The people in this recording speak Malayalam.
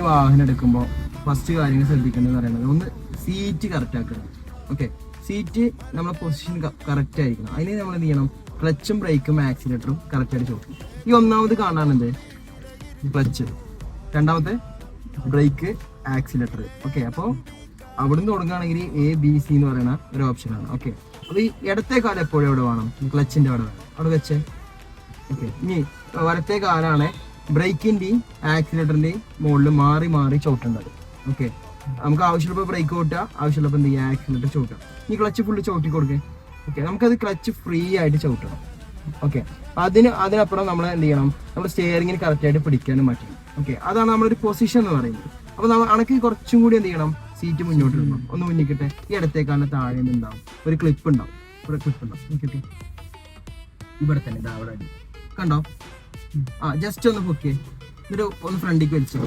വേണ്ടി വാഹനം എടുക്കുമ്പോൾ ഫസ്റ്റ് കാര്യങ്ങൾ ശ്രദ്ധിക്കേണ്ടത് പറയുന്നത് ഒന്ന് സീറ്റ് കറക്റ്റ് ആക്കണം. ഓക്കെ, സീറ്റ് നമ്മളെ പൊസിഷൻ കറക്റ്റ് ആയിരിക്കണം. അതിന് നമ്മൾ എന്ത് ചെയ്യണം, ക്ലച്ചും ബ്രേക്കും ആക്സിലേറ്ററും കറക്റ്റായിട്ട് ചോദിക്കും. ഈ ഒന്നാമത് കാണാനുണ്ട് ക്ലച്ച്, രണ്ടാമത്തെ ബ്രേക്ക്, ആക്സിലേറ്റർ. ഓക്കെ, അപ്പോൾ അവിടുന്ന് തുടങ്ങുകയാണെങ്കിൽ ABC എന്ന് പറയുന്ന ഒരു ഓപ്ഷനാണ്. ഓക്കെ, അപ്പോൾ ഈ ഇടത്തെ കാലം എപ്പോഴും എവിടെ വേണം, ക്ലച്ചിൻ്റെ അവിടെ വേണം, അവിടെ വെച്ചേ. ഓക്കെ, ഇനി വലത്തെ കാലാണ് ബ്രേക്കിൻ്റെയും ആക്സിലേറ്ററിൻ്റെയും മുകളിൽ മാറി മാറി ചവിട്ടേണ്ടത്. ഓക്കെ, നമുക്ക് ആവശ്യമുള്ളപ്പോൾ ബ്രേക്ക് ചവിട്ടുക, ആവശ്യമുള്ളപ്പോൾ എന്ത് ചെയ്യുക, ആക്സിലേറ്റർ ചവിട്ടുക. ഈ ക്ലച്ച് ഫുള്ള് ചവിട്ടി കൊടുക്കുക. ഓക്കെ, നമുക്കത് ക്ലച്ച് ഫ്രീ ആയിട്ട് ചവിട്ടണം. ഓക്കെ, അതിനപ്പുറം നമ്മൾ എന്ത് ചെയ്യണം, നമ്മൾ സ്റ്റിയറിങ്ങിന് കറക്റ്റായിട്ട് പിടിക്കാനും പറ്റണം. ഓക്കെ, അതാണ് നമ്മളൊരു പൊസിഷൻ എന്ന് പറയുന്നത്. അപ്പോൾ അണക്ക് കുറച്ചും കൂടി എന്ത് ചെയ്യണം, സീറ്റ് മുന്നോട്ട് ഇടണം. ഒന്ന് മുന്നിക്കട്ടെ. ഈ ഇടത്തേക്കാണ് താഴെ ഉണ്ടാവും ഒരു ക്ലിപ്പ് ഉണ്ടാവും, ഇവിടെ ക്ലിപ്പ് ഉണ്ടാവും. നോക്കിയിട്ട് ഇവിടെ തന്നെ ഇതാ അവിടെ കണ്ടോ. ജസ്റ്റ് ഒന്ന് പൊക്കിയേ, എന്നിട്ട് ഒന്ന് ഫ്രണ്ടിലേക്ക് വലിച്ചു.